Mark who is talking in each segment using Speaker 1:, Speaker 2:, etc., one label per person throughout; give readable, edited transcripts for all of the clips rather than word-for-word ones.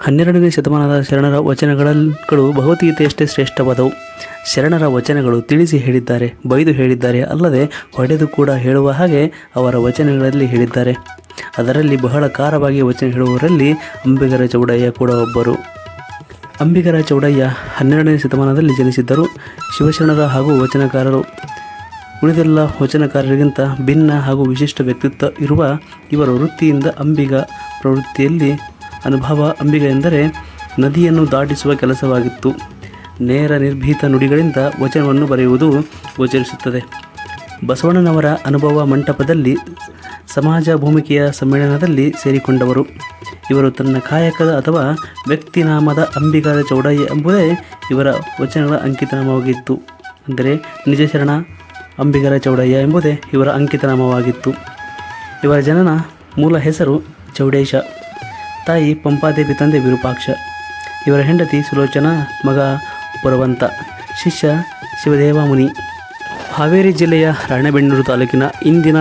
Speaker 1: 12ನೇ ಶತಮಾನದ ಶರಣರ ವಚನಗಳು ಭಗವದ್ಗೀತೆಯಷ್ಟೇ ಶ್ರೇಷ್ಠವಾದವು. ಶರಣರ ವಚನಗಳು ತಿಳಿಸಿ ಹೇಳಿದ್ದಾರೆ, ಬೈದು ಹೇಳಿದ್ದಾರೆ, ಅಲ್ಲದೆ ಹೊಡೆದು ಕೂಡ ಹೇಳುವ ಹಾಗೆ ಅವರ ವಚನಗಳಲ್ಲಿ ಹೇಳಿದ್ದಾರೆ. ಅದರಲ್ಲಿ ಬಹಳ ಖಾರವಾಗಿ ವಚನ ಹೇಳುವವರಲ್ಲಿ ಅಂಬಿಗರ ಚೌಡಯ್ಯ ಕೂಡ ಒಬ್ಬರು. ಅಂಬಿಗರ ಚೌಡಯ್ಯ 12ನೇ ಶತಮಾನದಲ್ಲಿ ಜನಿಸಿದ್ದರು. ಶಿವಶರಣರ ಹಾಗೂ ವಚನಕಾರರು. ಉಳಿದೆಲ್ಲ ವಚನಕಾರರಿಗಿಂತ ಭಿನ್ನ ಹಾಗೂ ವಿಶಿಷ್ಟ ವ್ಯಕ್ತಿತ್ವ ಇರುವ ಇವರ ವೃತ್ತಿಯಿಂದ ಅಂಬಿಗ ಪ್ರವೃತ್ತಿಯಲ್ಲಿ ಅನುಭವ. ಅಂಬಿಗ ಎಂದರೆ ನದಿಯನ್ನು ದಾಟಿಸುವ ಕೆಲಸವಾಗಿತ್ತು. ನೇರ ನಿರ್ಭೀತ ನುಡಿಗಳಿಂದ ವಚನವನ್ನು ಬರೆಯುವುದು ಗೋಚರಿಸುತ್ತದೆ. ಬಸವಣ್ಣನವರ ಅನುಭವ ಮಂಟಪದಲ್ಲಿ ಸಮಾಜ ಭೂಮಿಕೆಯ ಸಮ್ಮೇಳನದಲ್ಲಿ ಸೇರಿಕೊಂಡವರು. ಇವರು ತನ್ನ ಕಾಯಕದ ಅಥವಾ ವ್ಯಕ್ತಿನಾಮದ ಅಂಬಿಗರ ಚೌಡಯ್ಯ ಎಂಬುದೇ ಇವರ ವಚನಗಳ ಅಂಕಿತನಾಮವಾಗಿತ್ತು. ಅಂದರೆ ನಿಜಶರಣ ಅಂಬಿಗರ ಚೌಡಯ್ಯ ಎಂಬುದೇ ಇವರ ಅಂಕಿತನಾಮವಾಗಿತ್ತು. ಇವರ ಜನನ ಮೂಲ ಹೆಸರು ಚೌಡೇಶ. ತಾಯಿ ಪಂಪಾದೇವಿ, ತಂದೆ ವಿರೂಪಾಕ್ಷ. ಇವರ ಹೆಂಡತಿ ಸುಲೋಚನಾ, ಮಗ ಪುರವಂತ, ಶಿಷ್ಯ ಶಿವದೇವ ಮುನಿ. ಹಾವೇರಿ ಜಿಲ್ಲೆಯ ರಾಣೆಬೆನ್ನೂರು ತಾಲೂಕಿನ ಇಂದಿನ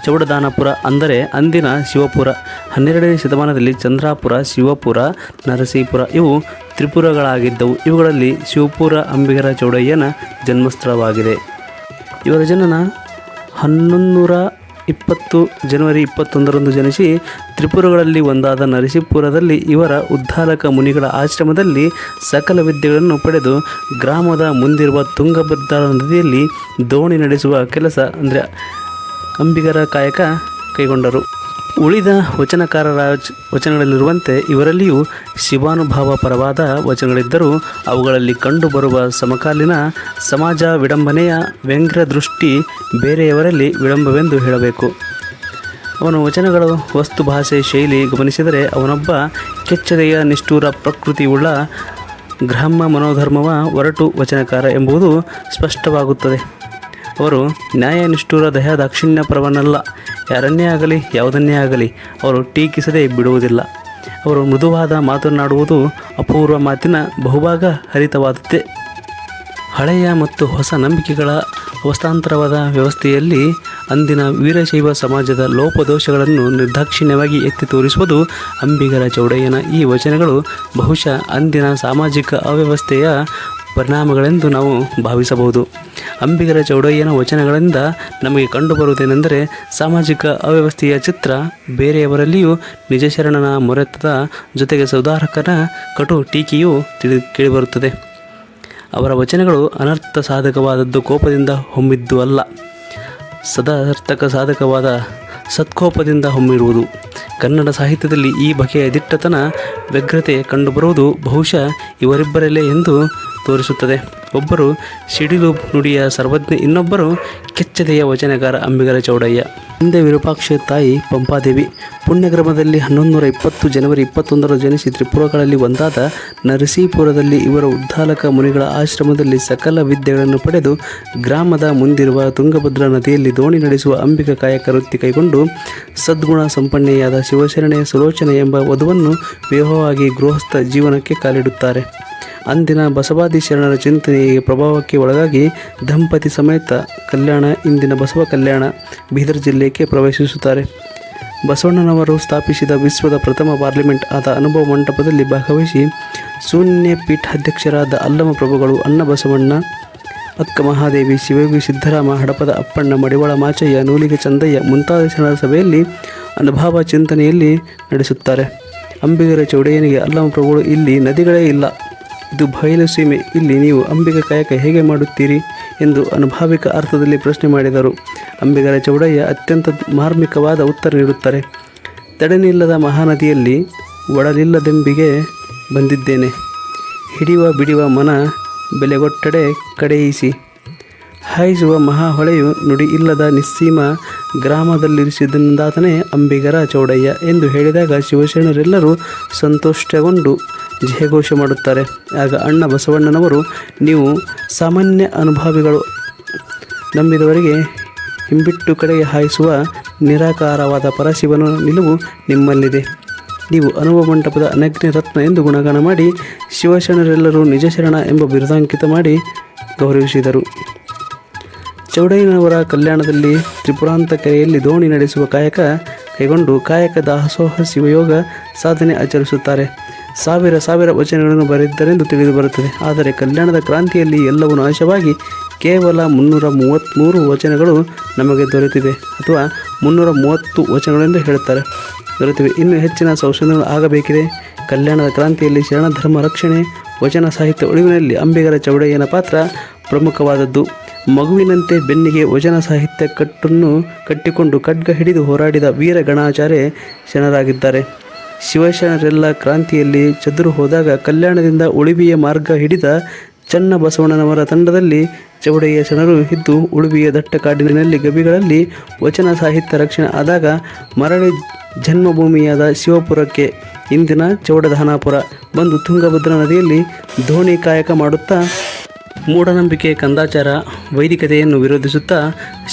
Speaker 1: ಚೌಡದಾನಪುರ ಅಂದರೆ ಅಂದಿನ ಶಿವಪುರ, 12ನೇ ಶತಮಾನದಲ್ಲಿ ಚಂದ್ರಾಪುರ, ಶಿವಪುರ, ನರಸೀಪುರ ಇವು ತ್ರಿಪುರಗಳಾಗಿದ್ದವು. ಇವುಗಳಲ್ಲಿ ಶಿವಪುರ ಅಂಬಿಗರ ಚೌಡಯ್ಯನ ಜನ್ಮಸ್ಥಳವಾಗಿದೆ. ಇವರ ಜನನ 1120 ಜನವರಿ 21ರಂದು ಜನಿಸಿ ತ್ರಿಪುರಗಳಲ್ಲಿ ಒಂದಾದ ನರಸೀಪುರದಲ್ಲಿ ಇವರ ಉದ್ಧಾಲಕ ಮುನಿಗಳ ಆಶ್ರಮದಲ್ಲಿ ಸಕಲ ವಿದ್ಯೆಗಳನ್ನು ಪಡೆದು ಗ್ರಾಮದ ಮುಂದಿರುವ ತುಂಗಭದ್ರಾ ನದಿಯಲ್ಲಿ ದೋಣಿ ನಡೆಸುವ ಕೆಲಸ ಅಂದರೆ ಅಂಬಿಗರ ಕಾಯಕ ಕೈಗೊಂಡರು. ಉಳಿದ ವಚನಕಾರರ ವಚನಗಳಲ್ಲಿರುವಂತೆ ಇವರಲ್ಲಿಯೂ ಶಿವಾನುಭವ ಪರವಾದ ವಚನಗಳಿದ್ದರೂ ಅವುಗಳಲ್ಲಿ ಕಂಡುಬರುವ ಸಮಕಾಲೀನ ಸಮಾಜ ವಿಡಂಬನೆಯ ವ್ಯಂಗ್ಯ ದೃಷ್ಟಿ ಬೇರೆಯವರಲ್ಲಿ ವಿಳಂಬವೆಂದು ಹೇಳಬೇಕು. ಅವನ ವಚನಗಳು ವಸ್ತು ಭಾಷೆ ಶೈಲಿ ಗಮನಿಸಿದರೆ ಅವನೊಬ್ಬ ಕೆಚ್ಚದೆಯ ನಿಷ್ಠುರ ಪ್ರಕೃತಿಯುಳ್ಳ ಗ್ರಾಮ್ಯ ಮನೋಧರ್ಮವ ಒರಟು ವಚನಕಾರ ಎಂಬುದು ಸ್ಪಷ್ಟವಾಗುತ್ತದೆ. ಅವರು ನ್ಯಾಯ ನಿಷ್ಠುರ ದಯಾ ದಾಕ್ಷಿಣ್ಯ ಪರವನ್ನಲ್ಲ. ಯಾರನ್ನೇ ಆಗಲಿ ಯಾವುದನ್ನೇ ಆಗಲಿ ಅವರು ಟೀಕಿಸದೆ ಬಿಡುವುದಿಲ್ಲ. ಅವರು ಮೃದುವಾದ ಮಾತನಾಡುವುದು ಅಪೂರ್ವ ಮಾತಿನ ಬಹುಭಾಗ ಹರಿತವಾದದ್ದೇ. ಹಳೆಯ ಮತ್ತು ಹೊಸ ನಂಬಿಕೆಗಳ ಅವಸ್ಥಾಂತರವಾದ ವ್ಯವಸ್ಥೆಯಲ್ಲಿ ಅಂದಿನ ವೀರಶೈವ ಸಮಾಜದ ಲೋಪದೋಷಗಳನ್ನು ನಿರ್ದಾಕ್ಷಿಣ್ಯವಾಗಿ ಎತ್ತಿ ತೋರಿಸುವುದು ಅಂಬಿಗರ ಚೌಡಯ್ಯನ ಈ ವಚನಗಳು ಬಹುಶಃ ಅಂದಿನ ಸಾಮಾಜಿಕ ಅವ್ಯವಸ್ಥೆಯ ಪರಿಣಾಮಗಳೆಂದು ನಾವು ಭಾವಿಸಬಹುದು. ಅಂಬಿಗರ ಚೌಡಯ್ಯನ ವಚನಗಳಿಂದ ನಮಗೆ ಕಂಡುಬರುವುದೇನೆಂದರೆ ಸಾಮಾಜಿಕ ಅವ್ಯವಸ್ಥೆಯ ಚಿತ್ರ ಬೇರೆಯವರಲ್ಲಿಯೂ ನಿಜಶರಣನ ಮೊರೆತದ ಜೊತೆಗೆ ಸುಧಾರಕನ ಕಟು ಟೀಕೆಯೂ ಕೇಳಿಬರುತ್ತದೆ. ಅವರ ವಚನಗಳು ಅನರ್ಥ ಸಾಧಕವಾದದ್ದು ಕೋಪದಿಂದ ಹೊಮ್ಮಿದ್ದು ಅಲ್ಲ, ಸದಾರ್ಥಕ ಸಾಧಕವಾದ ಸತ್ಕೋಪದಿಂದ ಹೊಮ್ಮಿರುವುದು. ಕನ್ನಡ ಸಾಹಿತ್ಯದಲ್ಲಿ ಈ ಬಗೆಯ ದಿಟ್ಟತನ ವ್ಯಗ್ರತೆ ಕಂಡುಬರುವುದು ಬಹುಶಃ ಇವರಿಬ್ಬರಲ್ಲೇ ಎಂದು ತೋರಿಸುತ್ತದೆ. ಒಬ್ಬರು ಸಿಡಿಲು ನುಡಿಯ ಸರ್ವಜ್ಞ, ಇನ್ನೊಬ್ಬರು ಕೆಚ್ಚದೆಯ ವಚನಕಾರ ಅಂಬಿಗರ ಚೌಡಯ್ಯ. ತಂದೆ ವಿರೂಪಾಕ್ಷ, ತಾಯಿ ಪಂಪಾದೇವಿ. ಪುಣ್ಯಗ್ರಾಮದಲ್ಲಿ 1120 ಜನವರಿ 21ರಂದು ಜನಿಸಿ ತ್ರಿಪುರಗಳಲ್ಲಿ ಒಂದಾದ ನರಸೀಪುರದಲ್ಲಿ ಇವರ ಉದ್ಧಾಲಕ ಮುನಿಗಳ ಆಶ್ರಮದಲ್ಲಿ ಸಕಲ ವಿದ್ಯೆಗಳನ್ನು ಪಡೆದು ಗ್ರಾಮದ ಮುಂದಿರುವ ತುಂಗಭದ್ರಾ ನದಿಯಲ್ಲಿ ದೋಣಿ ನಡೆಸುವ ಅಂಬಿಗ ಕಾಯಕ ವೃತ್ತಿ ಕೈಗೊಂಡು ಸದ್ಗುಣ ಸಂಪನ್ನೆಯಾದ ಶಿವಶರಣೆ ಸುಲೋಚನೆ ಎಂಬ ವಧುವನ್ನು ವಿವಾಹವಾಗಿ ಗೃಹಸ್ಥ ಜೀವನಕ್ಕೆ ಕಾಲಿಡುತ್ತಾರೆ. ಅಂದಿನ ಬಸವಾದಿ ಶರಣರ ಚಿಂತನೆಯ ಪ್ರಭಾವಕ್ಕೆ ಒಳಗಾಗಿ ದಂಪತಿ ಸಮೇತ ಕಲ್ಯಾಣ, ಇಂದಿನ ಬಸವ ಕಲ್ಯಾಣ, ಬೀದರ್ ಜಿಲ್ಲೆಗೆ ಪ್ರವೇಶಿಸುತ್ತಾರೆ. ಬಸವಣ್ಣನವರು ಸ್ಥಾಪಿಸಿದ ವಿಶ್ವದ ಪ್ರಥಮ ಪಾರ್ಲಿಮೆಂಟ್ ಆದ ಅನುಭವ ಮಂಟಪದಲ್ಲಿ ಭಾಗವಹಿಸಿ ಶೂನ್ಯ ಪೀಠಾಧ್ಯಕ್ಷರಾದ ಅಲ್ಲಮ ಪ್ರಭುಗಳು, ಅಣ್ಣ ಬಸವಣ್ಣ, ಅಕ್ಕ ಮಹಾದೇವಿ, ಶಿವಯೋಗಿ ಸಿದ್ದರಾಮ, ಹಡಪದ ಅಪ್ಪಣ್ಣ, ಮಡಿವಾಳ ಮಾಚಯ್ಯ, ನೂಲಿಗೆ ಚಂದಯ್ಯ ಮುಂತಾದ ಶರಣರ ಸಭೆಯಲ್ಲಿ ಅನುಭವ ಚಿಂತನೆಯಲ್ಲಿ ನಡೆಸುತ್ತಾರೆ. ಅಂಬಿಗರ ಚೌಡಯ್ಯನಿಗೆ ಅಲ್ಲಮ ಪ್ರಭುಗಳು, ಇಲ್ಲಿ ನದಿಗಳೇ ಇಲ್ಲ, ಇದು ಬಯಲು ಸೀಮೆ, ಇಲ್ಲಿ ನೀವು ಅಂಬಿಗ ಕಾಯಕ ಹೇಗೆ ಮಾಡುತ್ತೀರಿ ಎಂದು ಅನುಭಾವಿಕ ಅರ್ಥದಲ್ಲಿ ಪ್ರಶ್ನೆ ಮಾಡಿದರು. ಅಂಬಿಗರ ಚೌಡಯ್ಯ ಅತ್ಯಂತ ಮಾರ್ಮಿಕವಾದ ಉತ್ತರ ನೀಡುತ್ತಾರೆ. ತಡೆನಿಲ್ಲದ ಮಹಾನದಿಯಲ್ಲಿ ಒಡಲಿಲ್ಲದೆಂಬಿಗೆ ಬಂದಿದ್ದೇನೆ, ಹಿಡಿಯುವ ಬಿಡುವ ಮನ ಬೆಲೆಗೊಟ್ಟಡೆ ಕಡೆಯಿಸಿ, ಹಾಯಿಸುವ ಮಹಾಹೊಳೆಯು ನುಡಿ ಇಲ್ಲದ ನಿಸ್ಸೀಮ ಗ್ರಾಮದಲ್ಲಿರಿಸಿದಂದಾತನೇ ಅಂಬಿಗರ ಚೌಡಯ್ಯ ಎಂದು ಹೇಳಿದಾಗ ಶಿವಶರಣರೆಲ್ಲರೂ ಸಂತೋಷಗೊಂಡು ಜಯಘೋಷ ಮಾಡುತ್ತಾರೆ. ಆಗ ಅಣ್ಣ ಬಸವಣ್ಣನವರು, ನೀವು ಸಾಮಾನ್ಯ ಅನುಭಾವಿಗಳು, ನಂಬಿದವರಿಗೆ ಹಿಂಬಿಟ್ಟು ಕಡೆಗೆ ಹಾಯಿಸುವ ನಿರಾಕಾರವಾದ ಪರಶಿವನ ನಿಲುವು ನಿಮ್ಮಲ್ಲಿದೆ. ನೀವು ಅನುಭವ ಮಂಟಪದ ಅನಗ್ನಿ ರತ್ನ ಎಂದು ಗುಣಗಾನ ಮಾಡಿ ಶಿವಶರಣರೆಲ್ಲರೂ ನಿಜಶರಣ ಎಂಬ ಬಿರುದಾಂಕಿತ ಮಾಡಿ ಗೌರವಿಸಿದರು. ಚೌಡಯ್ಯನವರ ಕಲ್ಯಾಣದಲ್ಲಿ ತ್ರಿಪುರಾಂತ ಕೆರೆಯಲ್ಲಿ ದೋಣಿ ನಡೆಸುವ ಕಾಯಕ ಕೈಗೊಂಡು ಕಾಯಕ ದಾಸೋಹ ಶಿವಯೋಗ ಸಾಧನೆ ಆಚರಿಸುತ್ತಾರೆ. ಸಾವಿರ ಸಾವಿರ ವಚನಗಳನ್ನು ಬರೆದಿದ್ದರೆಂದು ತಿಳಿದು ಬರುತ್ತದೆ. ಆದರೆ ಕಲ್ಯಾಣದ ಕ್ರಾಂತಿಯಲ್ಲಿ ಎಲ್ಲವೂ ನಾಶವಾಗಿ ಕೇವಲ 333 ವಚನಗಳು ನಮಗೆ ದೊರೆತಿವೆ, ಅಥವಾ 330 ವಚನಗಳೆಂದು ಹೇಳುತ್ತಾರೆ ದೊರೆತಿವೆ. ಇನ್ನೂ ಹೆಚ್ಚಿನ ಸಂಶೋಧನೆಗಳು ಆಗಬೇಕಿದೆ. ಕಲ್ಯಾಣದ ಕ್ರಾಂತಿಯಲ್ಲಿ ಶರಣಧರ್ಮ ರಕ್ಷಣೆ, ವಚನ ಸಾಹಿತ್ಯ ಉಳಿವಿನಲ್ಲಿ ಅಂಬಿಗರ ಚೌಡಯ್ಯನ ಪಾತ್ರ ಪ್ರಮುಖವಾದದ್ದು. ಮಗುವಿನಂತೆ ಬೆನ್ನಿಗೆ ವಚನ ಸಾಹಿತ್ಯ ಕಟ್ಟನ್ನು ಕಟ್ಟಿಕೊಂಡು ಖಡ್ಗ ಹಿಡಿದು ಹೋರಾಡಿದ ವೀರ ಗಣಾಚಾರ್ಯ ಶರಣರಾಗಿದ್ದಾರೆ. ಶಿವಶರಣರೆಲ್ಲ ಕ್ರಾಂತಿಯಲ್ಲಿ ಚದುರು ಹೋದಾಗ ಕಲ್ಯಾಣದಿಂದ ಉಳುವಿಯ ಮಾರ್ಗ ಹಿಡಿದ ಚನ್ನ ಬಸವಣ್ಣನವರ ತಂಡದಲ್ಲಿ ಚೌಡಯ್ಯ ಶರಣರು ಇದ್ದು, ಉಳುವಿಯ ದಟ್ಟ ಕಾಡಿನಲ್ಲಿ ಗವಿಗಳಲ್ಲಿ ವಚನ ಸಾಹಿತ್ಯ ರಕ್ಷಣೆ ಆದಾಗ ಮರಳಿ ಜನ್ಮಭೂಮಿಯಾದ ಶಿವಪುರಕ್ಕೆ, ಇಂದಿನ ಚೌಡಧಾನಾಪುರ, ಬಂದು ತುಂಗಭದ್ರಾ ನದಿಯಲ್ಲಿ ದೋಣಿ ಕಾಯಕ ಮಾಡುತ್ತಾ ಮೂಢನಂಬಿಕೆ, ಕಂದಾಚಾರ, ವೈದಿಕತೆಯನ್ನು ವಿರೋಧಿಸುತ್ತಾ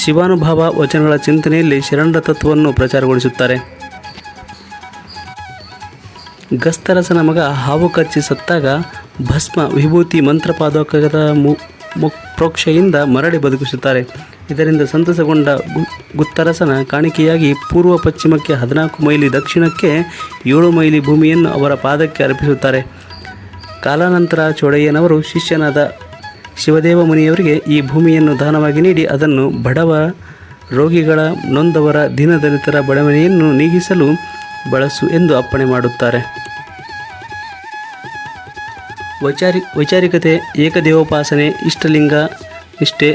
Speaker 1: ಶಿವಾನುಭಾವ ವಚನಗಳ ಚಿಂತನೆಯಲ್ಲಿ ಶರಣರ ತತ್ವವನ್ನು ಪ್ರಚಾರಗೊಳಿಸುತ್ತಾರೆ. ಗಸ್ತರಸನ ಮಗ ಹಾವು ಕಚ್ಚಿ ಸತ್ತಾಗ ಭಸ್ಮ, ವಿಭೂತಿ, ಮಂತ್ರಪಾದಕದ ಪ್ರೋಕ್ಷೆಯಿಂದ ಮರಳಿ ಬದುಕಿಸುತ್ತಾರೆ. ಇದರಿಂದ ಸಂತಸಗೊಂಡ ಗುತ್ತರಸನ ಕಾಣಿಕೆಯಾಗಿ ಪೂರ್ವ ಪಶ್ಚಿಮಕ್ಕೆ 14 ಮೈಲಿ, ದಕ್ಷಿಣಕ್ಕೆ 7 ಮೈಲಿ ಭೂಮಿಯನ್ನು ಅವರ ಪಾದಕ್ಕೆ ಅರ್ಪಿಸುತ್ತಾರೆ. ಕಾಲಾನಂತರ ಚೌಡಯ್ಯನವರು ಶಿಷ್ಯನಾದ ಶಿವದೇವ ಮುನಿಯವರಿಗೆ ಈ ಭೂಮಿಯನ್ನು ದಾನವಾಗಿ ನೀಡಿ ಅದನ್ನು ಬಡವ, ರೋಗಿಗಳ, ನೊಂದವರ, ದೀನದಲಿತರ ಬಡವಣೆಯನ್ನು ನೀಗಿಸಲು ಬಳಸು ಎಂದು ಅಪ್ಪಣೆ ಮಾಡುತ್ತಾರೆ. ವೈಚಾರಿಕತೆ, ಏಕದೇವೋಪಾಸನೆ, ಇಷ್ಟಲಿಂಗ ನಿಷ್ಠೆ,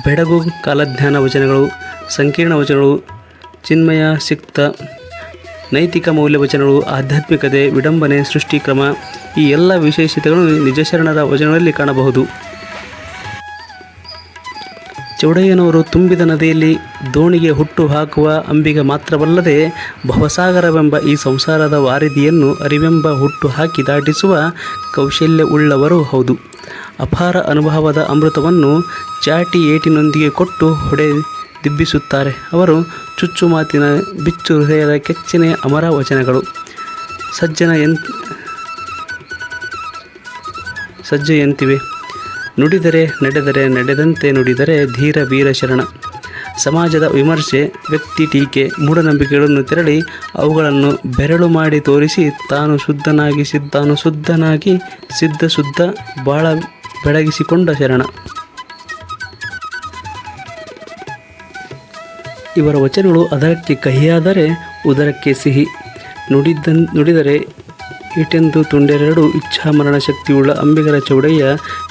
Speaker 1: ಬೆಡಗು ಕಾಲಜ್ಞಾನ ವಚನಗಳು, ಸಂಕೀರ್ಣ ವಚನಗಳು, ಚಿನ್ಮಯ ಸಿಕ್ತ, ನೈತಿಕ ಮೌಲ್ಯ ವಚನಗಳು, ಆಧ್ಯಾತ್ಮಿಕತೆ, ವಿಡಂಬನೆ, ಸೃಷ್ಟಿಕ್ರಮ, ಈ ಎಲ್ಲ ವಿಶೇಷತೆಗಳನ್ನು ನಿಜಶರಣರ ವಚನಗಳಲ್ಲಿ ಕಾಣಬಹುದು. ಚೌಡಯ್ಯನವರು ತುಂಬಿದ ನದಿಯಲ್ಲಿ ದೋಣಿಗೆ ಹುಟ್ಟು ಹಾಕುವ ಅಂಬಿಗ ಮಾತ್ರವಲ್ಲದೆ ಭವಸಾಗರವೆಂಬ ಈ ಸಂಸಾರದ ವಾರಿಧಿಯನ್ನು ಅರಿವೆಂಬ ಹುಟ್ಟು ಹಾಕಿ ದಾಟಿಸುವ ಕೌಶಲ್ಯವುಳ್ಳವರೂ ಹೌದು. ಅಪಾರ ಅನುಭವದ ಅಮೃತವನ್ನು ಚಾಟಿ ಏಟಿನೊಂದಿಗೆ ಕೊಟ್ಟು ದಿಬ್ಬಿಸುತ್ತಾರೆ. ಅವರು ಚುಚ್ಚು ಮಾತಿನ, ಬಿಚ್ಚು ಹೃದಯದ ಕೆಚ್ಚನೆ ಅಮರ ವಚನಗಳು. ಸಜ್ಜೆಯಂತಿವೆ. ನುಡಿದರೆ ನಡೆದರೆ, ನಡೆದಂತೆ ನುಡಿದರೆ ಧೀರ ವೀರ ಶರಣ. ಸಮಾಜದ ವಿಮರ್ಶೆ, ವ್ಯಕ್ತಿ ಟೀಕೆ, ಮೂಢನಂಬಿಕೆಗಳನ್ನು ತೆರಳಿ ಅವುಗಳನ್ನು ಬೆರಳು ಮಾಡಿ ತೋರಿಸಿ ತಾನು ಶುದ್ಧನಾಗಿ ಸಿದ್ಧ ಬಾಳ ಬೆಳಗಿಸಿಕೊಂಡ ಶರಣ. ಇವರ ವಚನಗಳು ಅದರಕ್ಕೆ ಕಹಿಯಾದರೆ ಉದರಕ್ಕೆ ಸಿಹಿ. ನುಡಿದರೆ ಇಟೆಂದು ತುಂಡೆರಡು ಇಚ್ಛಾಮರಣ ಶಕ್ತಿಯುಳ್ಳ ಅಂಬಿಗರ ಚೌಡಯ್ಯ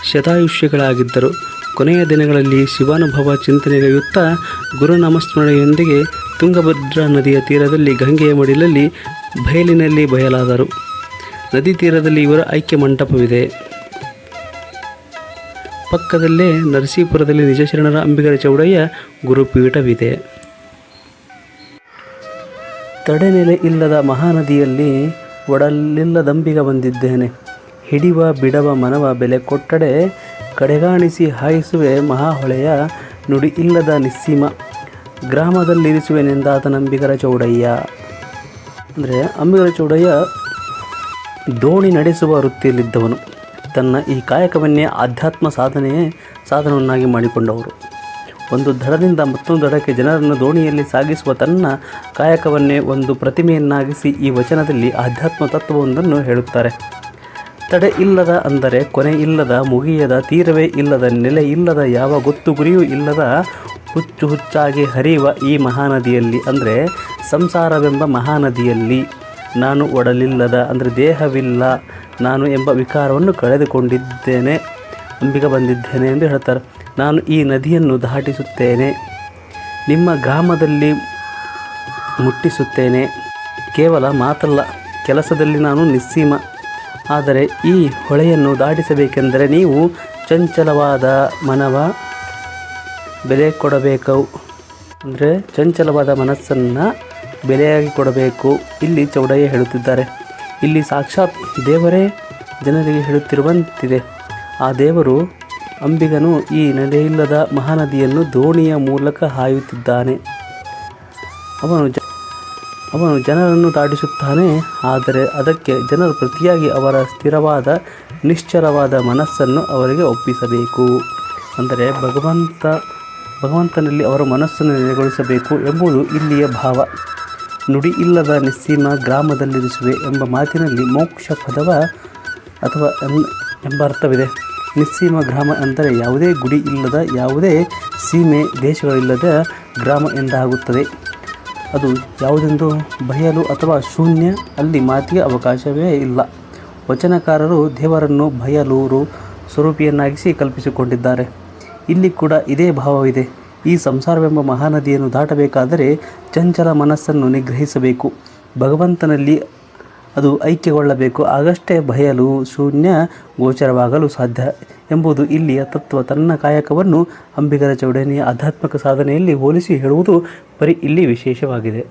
Speaker 1: ಶತಾಯುಷ್ಯಗಳಾಗಿದ್ದರು. ಕೊನೆಯ ದಿನಗಳಲ್ಲಿ ಶಿವಾನುಭವ ಚಿಂತನೆಗೈಯುತ್ತಾ ಗುರುನಾಮಸ್ಮರಣೆಯೊಂದಿಗೆ ತುಂಗಭದ್ರಾ ನದಿಯ ತೀರದಲ್ಲಿ ಗಂಗೆಯ ಮಡಿಲಲ್ಲಿ ಬಯಲಿನಲ್ಲಿ ಬಯಲಾದರು. ನದಿ ತೀರದಲ್ಲಿ ಇವರ ಐಕ್ಯ ಮಂಟಪವಿದೆ. ಪಕ್ಕದಲ್ಲೇ ನರಸೀಪುರದಲ್ಲಿ ನಿಜಶರಣರ ಅಂಬಿಗರ ಚೌಡಯ್ಯ ಗುರುಪೀಠವಿದೆ. ತಡೆನೆಲೆ ಇಲ್ಲದ ಮಹಾನದಿಯಲ್ಲಿ ಒಡಲಿಲ್ಲದಂಬಿಗ ಬಂದಿದ್ದೇನೆ. ಹಿಡಿವ ಬಿಡವ ಮನವ ಬೆಲೆ ಕೊಟ್ಟಡೆ ಕಡೆಗಾಣಿಸಿ ಹಾಯಿಸುವೆ ಮಹಾಹೊಳೆಯ ನುಡಿ ಇಲ್ಲದ ನಿಸ್ಸೀಮ ಗ್ರಾಮದಲ್ಲಿರಿಸುವೆನೆಂದಾದ ನಂಬಿಗರ ಚೌಡಯ್ಯ. ಅಂದರೆ ಅಂಬಿಗರ ಚೌಡಯ್ಯ ದೋಣಿ ನಡೆಸುವ ವೃತ್ತಿಯಲ್ಲಿದ್ದವನು. ತನ್ನ ಈ ಕಾಯಕವನ್ನೇ ಆಧ್ಯಾತ್ಮ ಸಾಧನವನ್ನಾಗಿ ಮಾಡಿಕೊಂಡವರು. ಒಂದು ದಡದಿಂದ ಮತ್ತೊಂದು ದಡಕ್ಕೆ ಜನರನ್ನು ದೋಣಿಯಲ್ಲಿ ಸಾಗಿಸುವ ತನ್ನ ಕಾಯಕವನ್ನೇ ಒಂದು ಪ್ರತಿಮೆಯನ್ನಾಗಿಸಿ ಈ ವಚನದಲ್ಲಿ ಆಧ್ಯಾತ್ಮ ತತ್ವವೊಂದನ್ನು ಹೇಳುತ್ತಾರೆ. ತಡೆ ಇಲ್ಲದ ಅಂದರೆ ಕೊನೆ ಇಲ್ಲದ, ಮುಗಿಯದ, ತೀರವೇ ಇಲ್ಲದ, ನೆಲೆ ಇಲ್ಲದ, ಯಾವ ಗೊತ್ತು ಗುರಿಯೂ ಇಲ್ಲದ ಹುಚ್ಚಾಗಿ ಹರಿಯುವ ಈ ಮಹಾನದಿಯಲ್ಲಿ, ಅಂದರೆ ಸಂಸಾರವೆಂಬ ಮಹಾನದಿಯಲ್ಲಿ ನಾನು ಒಡಲಿಲ್ಲದ ಅಂದರೆ ದೇಹವಿಲ್ಲ, ನಾನು ಎಂಬ ವಿಕಾರವನ್ನು ಕಳೆದುಕೊಂಡಿದ್ದೇನೆ, ಅಂಬಿಗ ಬಂದಿದ್ದೇನೆ ಎಂದು ಹೇಳ್ತಾರೆ. ನಾನು ಈ ನದಿಯನ್ನು ದಾಟಿಸುತ್ತೇನೆ, ನಿಮ್ಮ ಗ್ರಾಮದಲ್ಲಿ ಮುಟ್ಟಿಸುತ್ತೇನೆ. ಕೇವಲ ಮಾತಲ್ಲ, ಕೆಲಸದಲ್ಲಿ ನಾನು ನಿಸ್ಸೀಮ. ಆದರೆ ಈ ಹೊಳೆಯನ್ನು ದಾಟಿಸಬೇಕೆಂದರೆ ನೀವು ಚಂಚಲವಾದ ಮನವ ಬೆಲೆ ಕೊಡಬೇಕು. ಅಂದರೆ ಚಂಚಲವಾದ ಮನಸ್ಸನ್ನು ಬೆಲೆಯಾಗಿ ಕೊಡಬೇಕು. ಇಲ್ಲಿ ಚೌಡಯ್ಯ ಹೇಳುತ್ತಿದ್ದಾರೆ. ಇಲ್ಲಿ ಸಾಕ್ಷಾತ್ ದೇವರೇ ಜನರಿಗೆ ಹೇಳುತ್ತಿರುವಂತಿದೆ. ಆ ದೇವರು ಅಂಬಿಗನು ಈ ನಡೆಯಿಲ್ಲದ ಮಹಾನದಿಯನ್ನು ದೋಣಿಯ ಮೂಲಕ ಹಾಯುತ್ತಿದ್ದಾನೆ. ಅವನು ಜನರನ್ನು ದಾಟಿಸುತ್ತಾನೆ. ಆದರೆ ಅದಕ್ಕೆ ಜನರು ಪ್ರತಿಯಾಗಿ ಅವರ ಸ್ಥಿರವಾದ ನಿಶ್ಚಲವಾದ ಮನಸ್ಸನ್ನು ಅವರಿಗೆ ಒಪ್ಪಿಸಬೇಕು. ಅಂದರೆ ಭಗವಂತನಲ್ಲಿ ಅವರ ಮನಸ್ಸನ್ನು ನೆಲೆಗೊಳಿಸಬೇಕು ಎಂಬುದು ಇಲ್ಲಿಯ ಭಾವ. ನುಡಿ ಇಲ್ಲದ ನಿಸ್ಸೀಮ ಗ್ರಾಮದಲ್ಲಿರಿಸುವೆ ಎಂಬ ಮಾತಿನಲ್ಲಿ ಮೋಕ್ಷ ಪದವ ಅಥವಾ ಎಂಬ ಅರ್ಥವಿದೆ. ನಿಸ್ಸೀಮ ಗ್ರಾಮ ಅಂದರೆ ಯಾವುದೇ ಗುಡಿ ಇಲ್ಲದ, ಯಾವುದೇ ಸೀಮೆ ದೇಶಗಳಿಲ್ಲದ ಗ್ರಾಮ ಎಂದಾಗುತ್ತದೆ. ಅದು ಯಾವುದೆಂದು ಬಯಲು ಅಥವಾ ಶೂನ್ಯ, ಅಲ್ಲಿ ಮಾತಿಗೆ ಅವಕಾಶವೇ ಇಲ್ಲ. ವಚನಕಾರರು ದೇವರನ್ನು ಬಯಲು ಸ್ವರೂಪಿಯನ್ನಾಗಿಸಿ ಕಲ್ಪಿಸಿಕೊಂಡಿದ್ದಾರೆ. ಇಲ್ಲಿ ಕೂಡ ಇದೇ ಭಾವವಿದೆ. ಈ ಸಂಸಾರವೆಂಬ ಮಹಾನದಿಯನ್ನು ದಾಟಬೇಕಾದರೆ ಚಂಚಲ ಮನಸ್ಸನ್ನು ನಿಗ್ರಹಿಸಬೇಕು, ಭಗವಂತನಲ್ಲಿ ಅದು ಐಕ್ಯಗೊಳ್ಳಬೇಕು. ಆಗಷ್ಟೇ ಬಯಲು ಶೂನ್ಯ ಗೋಚರವಾಗಲು ಸಾಧ್ಯ ಎಂಬುದು ಇಲ್ಲಿಯ ತತ್ವ. ತನ್ನ ಕಾಯಕವನ್ನು ಅಂಬಿಗರ ಚೌಡೇನಿಯ ಆಧ್ಯಾತ್ಮಿಕ ಸಾಧನೆಯಲ್ಲಿ ಹೋಲಿಸಿ ಹೇಳುವುದು ಇಲ್ಲಿ ವಿಶೇಷವಾಗಿದೆ.